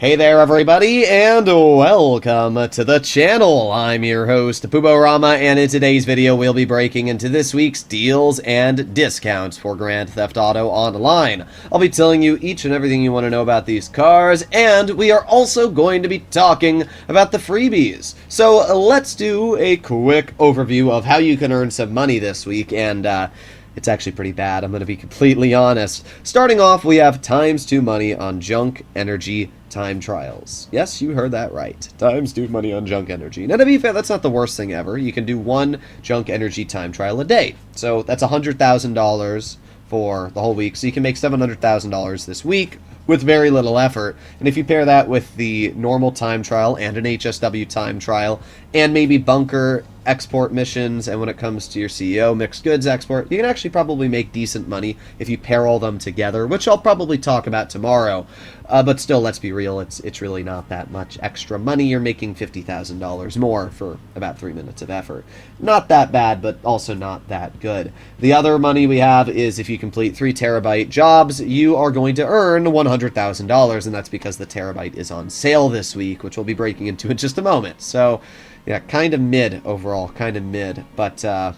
Hey there everybody, and welcome to the channel. I'm your host, Puborama, and in today's video we'll be breaking into this week's deals and discounts for Grand Theft Auto Online. I'll be telling you each and everything you want to know about these cars, and we are also going to be talking about the freebies. So let's do a quick overview of how you can earn some money this week, and it's actually pretty bad, I'm going to be completely honest. Starting off, we have ×2 money on junk energy time trials. Yes, you heard that right. ×2 money on junk energy. Now, to be fair, that's not the worst thing ever. You can do one junk energy time trial a day. So that's $100,000 for the whole week. So you can make $700,000 this week with very little effort. And if you pair that with the normal time trial and an HSW time trial and maybe bunker export missions, and when it comes to your CEO mixed goods export, you can actually probably make decent money if you pair all them together, which I'll probably talk about tomorrow. But still, let's be real, it's really not that much extra money. You're making $50,000 more for about 3 minutes of effort. Not that bad, but also not that good. The other money we have is if you complete 3 Terrorbyte jobs, you are going to earn $100,000, and that's because the Terrorbyte is on sale this week, which we'll be breaking into in just a moment. So yeah, kind of mid overall, kind of mid, but oh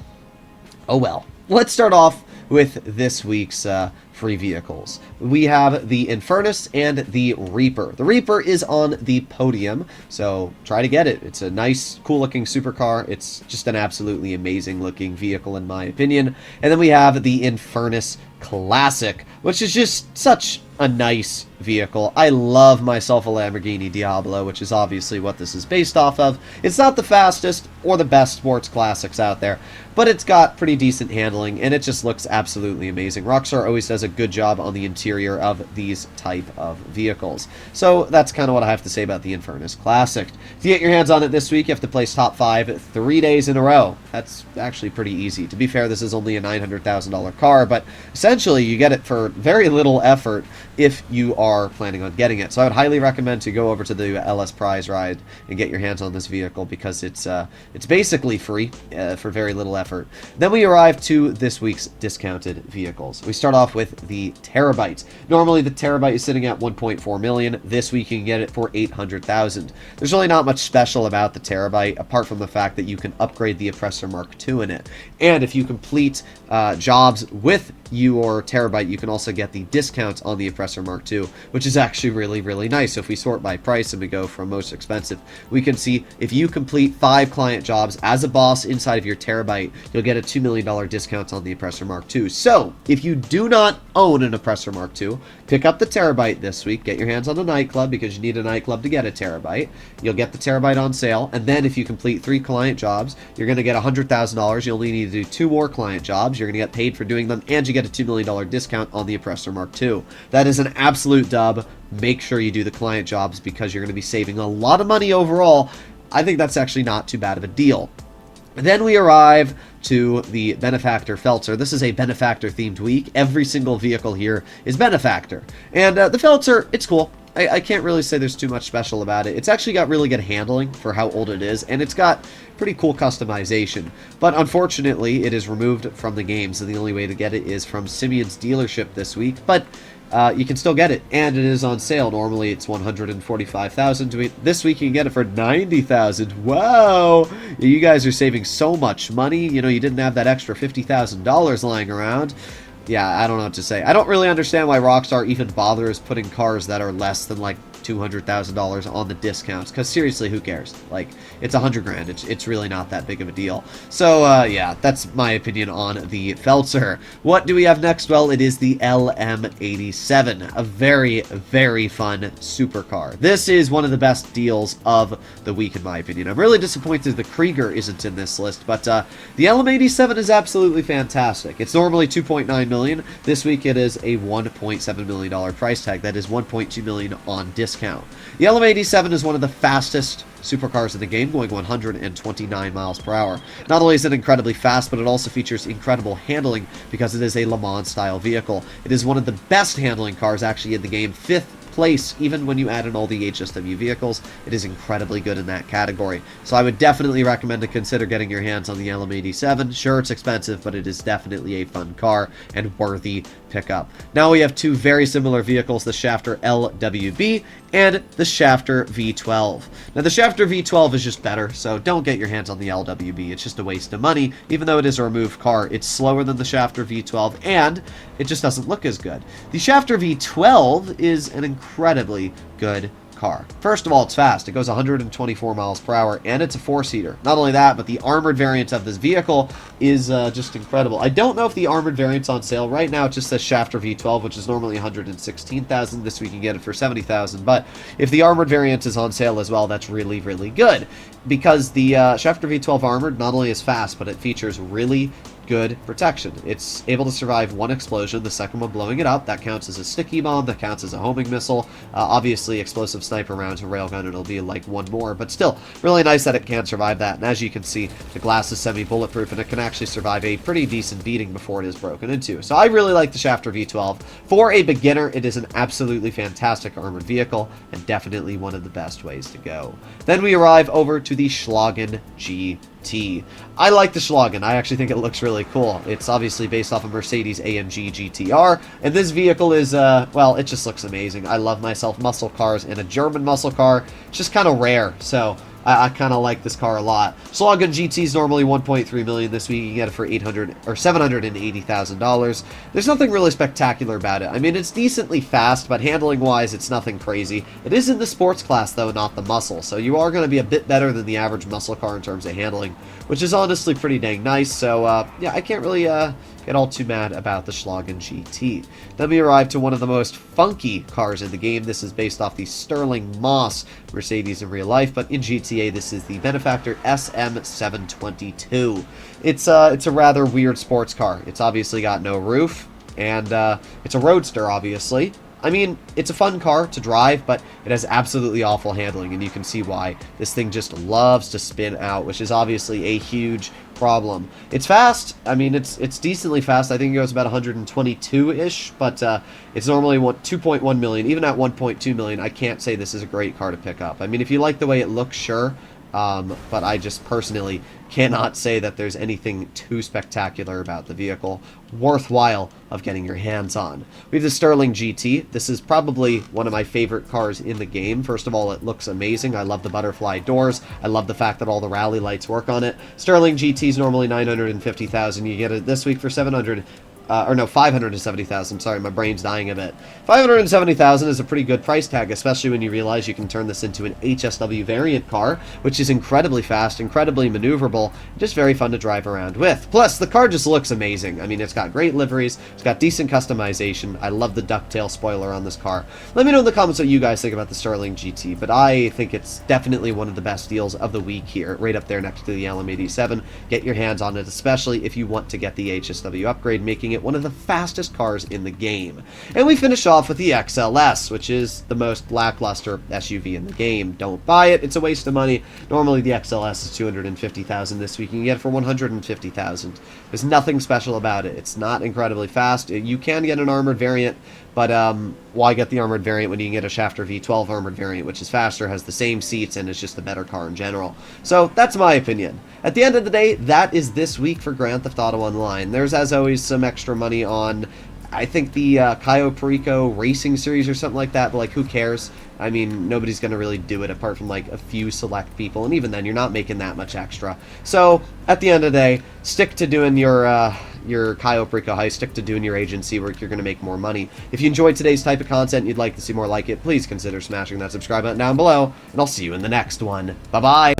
well. Let's start off with this week's free vehicles. We have the Infernus and the Reaper. The Reaper is on the podium, so try to get it. It's a nice, cool-looking supercar. It's just an absolutely amazing-looking vehicle, in my opinion. And then we have the Infernus Classic, which is just such a nice vehicle. I love myself a Lamborghini Diablo, which is obviously what this is based off of. It's not the fastest or the best sports classics out there, but it's got pretty decent handling, and it just looks absolutely amazing. Rockstar always does a good job on the interior of these type of vehicles. So that's kind of what I have to say about the Infernus Classic. To get your hands on it this week, you have to place top 5 3 days in a row. That's actually pretty easy. To be fair, this is only a $900,000 car, but essentially you get it for very little effort if you are planning on getting it. So I would highly recommend to go over to the LS Prize Ride and get your hands on this vehicle, because it's basically free for very little effort. Then we arrive to this week's discounted vehicles. We start off with the Terrorbyte. Normally the Terrorbyte is sitting at 1.4 million. This week you can get it for 800,000. There's really not much special about the Terrorbyte apart from the fact that you can upgrade the Oppressor Mark II in it. And if you complete jobs with your Terrorbyte, you can also get the discounts on the Oppressor Mark II, which is actually really, really nice. So if we sort by price and we go from most expensive, we can see if you complete 5 client jobs as a boss inside of your Terrorbyte, you'll get a $2 million discount on the Oppressor Mark II. So if you do not own an Oppressor Mark II, pick up the Terrorbyte this week, get your hands on the nightclub, because you need a nightclub to get a Terrorbyte. You'll get the Terrorbyte on sale, and then if you complete 3 client jobs, you're going to get $100,000. You only need to do 2 more client jobs. You're going to get paid for doing them, and you get a $2 million discount on the Oppressor Mark II. That is an absolute dub. Make sure you do the client jobs, because you're going to be saving a lot of money overall. I think that's actually not too bad of a deal. Then we arrive to the Benefactor Feltzer. This is a Benefactor themed week. Every single vehicle here is Benefactor. And the Feltzer, it's cool. I can't really say there's too much special about it. It's actually got really good handling for how old it is, and it's got pretty cool customization. But unfortunately, it is removed from the game, so the only way to get it is from Simeon's dealership this week. But you can still get it, and it is on sale. Normally it's $145,000. This week you can get it for $90,000. Wow! You guys are saving so much money. You know, you didn't have that extra $50,000 lying around. Yeah, I don't know what to say. I don't really understand why Rockstar even bothers putting cars that are less than like $200,000 on the discounts, because seriously, who cares? Like, it's $100,000. It's really not that big of a deal. So yeah, that's my opinion on the Feltzer. What do we have next? Well, it is the LM87, a very, very fun supercar. This is one of the best deals of the week, in my opinion. I'm really disappointed the Krieger isn't in this list, but the LM87 is absolutely fantastic. It's normally $2.9 million. This week it is a $1.7 million price tag. That is $1.2 million on discount. The LM87 is one of the fastest supercars in the game, going 129 miles per hour. Not only is it incredibly fast, but it also features incredible handling because it is a Le Mans style vehicle. It is one of the best handling cars actually in the game, 5th place, even when you add in all the HSW vehicles. It is incredibly good in that category. So I would definitely recommend to consider getting your hands on the LM87. Sure, it's expensive, but it is definitely a fun car and worthy pickup. Now we have two very similar vehicles, the Shafter LWB and the Shafter V12. Now the Shafter V12 is just better, so don't get your hands on the LWB. It's just a waste of money. Even though it is a removed car, it's slower than the Shafter V12, and it just doesn't look as good. The Shafter V12 is an incredibly good car. First of all, it's fast. It goes 124 miles per hour, and it's a four-seater. Not only that, but the armored variant of this vehicle is just incredible. I don't know if the armored variant's on sale. Right now, it just says Shafter V12, which is normally $116,000. This week you can get it for $70,000. But if the armored variant is on sale as well, that's really, really good. Because the Shafter V12 armored not only is fast, but it features really good protection. It's able to survive one explosion, the second one blowing it up. That counts as a sticky bomb, that counts as a homing missile. Obviously, explosive sniper rounds, a railgun, it'll be like one more, but still, really nice that it can survive that. And as you can see, the glass is semi-bulletproof, and it can actually survive a pretty decent beating before it is broken into. So I really like the Shafter V12. For a beginner, it is an absolutely fantastic armored vehicle, and definitely one of the best ways to go. Then we arrive over to the Schlagen GT. I like the Schlagen. I actually think it looks really cool. It's obviously based off of Mercedes AMG GTR, and this vehicle is, well, it just looks amazing. I love myself muscle cars, and a German muscle car, it's just kind of rare, so I kind of like this car a lot. Schlagen GT is normally $1.3 million. This week you can get it for $780,000. There's nothing really spectacular about it. I mean, it's decently fast, but handling-wise, it's nothing crazy. It is in the sports class, though, not the muscle, so you are going to be a bit better than the average muscle car in terms of handling, which is honestly pretty dang nice. So, yeah, I can't really get all too mad about the Schlagen GT. Then we arrive to one of the most funky cars in the game. This is based off the Sterling Moss Mercedes in real life, but in GTA this is the Benefactor SM722. It's a rather weird sports car. It's obviously got no roof, and it's a roadster, obviously. I mean, it's a fun car to drive, but it has absolutely awful handling, and you can see why. This thing just loves to spin out, which is obviously a huge problem. It's fast. I mean, it's decently fast. I think it goes about 122-ish, but it's normally 2.1 million. Even at 1.2 million, I can't say this is a great car to pick up. I mean, if you like the way it looks, sure. But I just personally cannot say that there's anything too spectacular about the vehicle worthwhile of getting your hands on. We have the Sterling GT. This is probably one of my favorite cars in the game. First of all, it looks amazing. I love the butterfly doors. I love the fact that all the rally lights work on it. Sterling GT is normally $950,000. You get it this week for $570,000. Sorry, my brain's dying a bit. $570,000 is a pretty good price tag, especially when you realize you can turn this into an HSW variant car, which is incredibly fast, incredibly maneuverable, just very fun to drive around with. Plus, the car just looks amazing. I mean, it's got great liveries, it's got decent customization. I love the ducktail spoiler on this car. Let me know in the comments what you guys think about the Sterling GT, but I think it's definitely one of the best deals of the week here, right up there next to the LM87. Get your hands on it, especially if you want to get the HSW upgrade, making it one of the fastest cars in the game. And we finish off with the XLS, which is the most lackluster SUV in the game. Don't buy it, it's a waste of money. Normally the XLS is $250,000. This week you can get it for $150,000. There's nothing special about it. It's not incredibly fast. You can get an armored variant, but why get the armored variant when you can get a Shafter V12 armored variant, which is faster, has the same seats, and is just a better car in general. So that's my opinion. At the end of the day, that is this week for Grand Theft Auto Online. There's, as always, some extra money on, I think, the Cayo Perico Racing Series or something like that, but, like, who cares? I mean, nobody's going to really do it apart from, like, a few select people, and even then, you're not making that much extra. So, at the end of the day, stick to doing your Cayo Perico heist, stick to doing your agency work. You're going to make more money. If you enjoyed today's type of content and you'd like to see more like it, please consider smashing that subscribe button down below, and I'll see you in the next one. Bye-bye!